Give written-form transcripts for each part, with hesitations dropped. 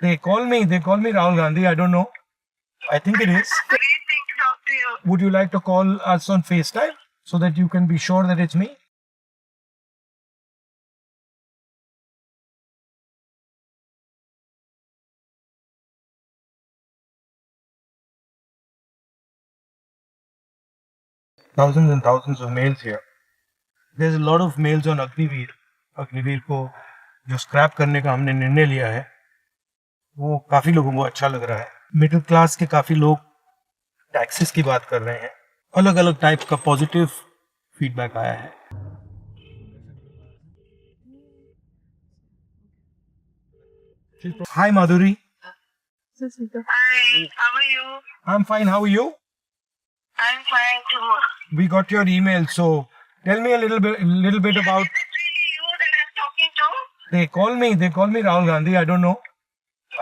They call me Rahul Gandhi. I don't know. I think it is. Great thing to talk to you. Would you like to call us on FaceTime so that you can be sure that it's me? Thousands and thousands of mails here. There's a lot of mails on Agniveer. Agniveer को जो scrap करने का हमने निर्णय लिया है वो काफी लोगों को अच्छा लग रहा है. मिडिल क्लास के काफी लोग टैक्सेस की बात कर रहे हैं. अलग अलग टाइप का पॉजिटिव फीडबैक आया है. Hi Madhuri. Hi, how are you? I'm fine. How are you? I'm fine too. We got your email, so tell me a little bit about. Is it really you that I'm talking to? They call me Rahul Gandhi. I don't know.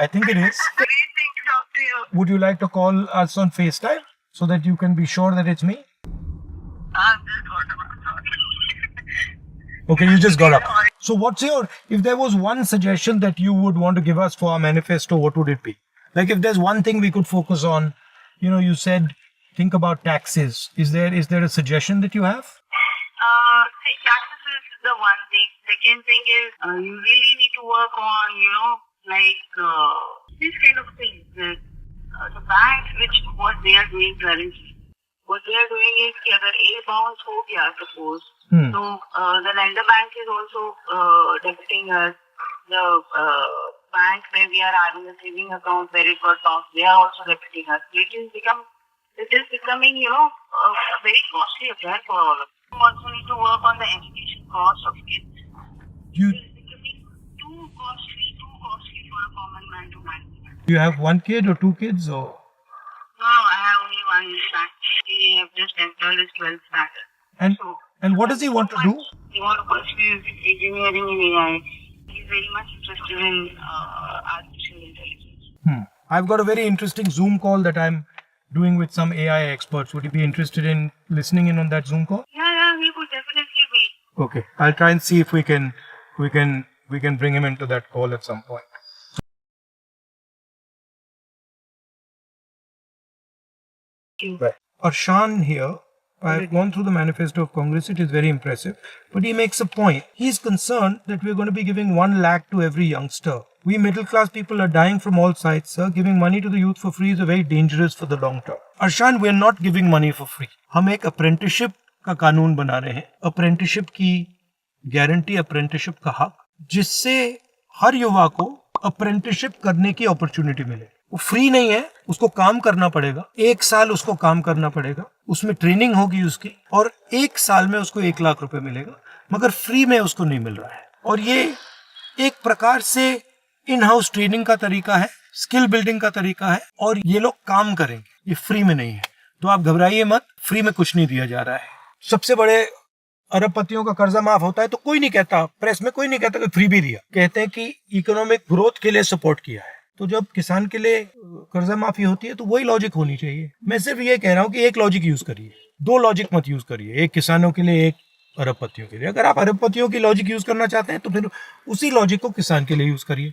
I think it is. Great thing to talk to you. Would you like to call us on FaceTime so that you can be sure that it's me? I've just got about Okay, you just got up. So what's if there was one suggestion that you would want to give us for our manifesto, what would it be? Like if there's one thing we could focus on, you said think about taxes. Is there a suggestion that you have? Taxes is the one thing. Second thing is you really need to work on, these kind of things. The banks, what they are doing currently. What they are doing is कि अगर A bounce हो गया suppose, so the lender bank is also debiting us. The bank where we are having a saving account where it got bounced, they are also debiting us. It is becoming, a very costly affair for all of us. You also need to work on the education cost of kids. It is becoming too costly for a common man to manage. Do you have one kid or two kids or? No, I have only one son. He have just entered his 12th standard. And what does he want to do? He wants to pursue engineering in AI. He's very much interested in artificial intelligence. I've got a very interesting Zoom call that I'm doing with some AI experts. Would you be interested in listening in on that Zoom call? Yeah, he could definitely be. Okay, I'll try and see if we can bring him into that call at some point. Right. Arshan here, I've gone through the manifesto of Congress. It is very impressive. But he makes a point. He's concerned that we're going to be giving 1 lakh to every youngster. We middle class people are dying from all sides, sir. Giving money to the youth for free is very dangerous for the long term. Arshan, we're not giving money for free. हम एक apprenticeship का कानून बना रहे हैं. Apprenticeship की guarantee, apprenticeship का हक, जिससे हर युवा को apprenticeship करने की अपॉर्चुनिटी मिले. वो फ्री नहीं है, उसको काम करना पड़ेगा. 1 साल उसको काम करना पड़ेगा, उसमें ट्रेनिंग होगी उसकी, और 1 साल में उसको 1 लाख रुपए मिलेगा, मगर फ्री में उसको नहीं मिल रहा है. और ये एक प्रकार से इन हाउस ट्रेनिंग का तरीका है, स्किल बिल्डिंग का तरीका है, और ये लोग काम करेंगे, ये फ्री में नहीं है. तो आप घबराइए मत, फ्री में कुछ नहीं दिया जा रहा है. सबसे बड़े अरबपतियों का कर्जा माफ होता है तो कोई नहीं कहता, प्रेस में कोई नहीं कहता कि फ्री भी दिया. कहते हैं कि इकोनॉमिक ग्रोथ के लिए सपोर्ट किया है. तो जब किसान के लिए कर्जा माफी होती है तो वही लॉजिक होनी चाहिए. मैं सिर्फ ये कह रहा हूँ कि एक लॉजिक यूज करिए, 2 लॉजिक मत यूज करिए. एक किसानों के लिए, एक अरबपतियों के लिए. अगर आप अरबपतियों की लॉजिक यूज करना चाहते हैं तो फिर उसी लॉजिक को किसान के लिए यूज करिए.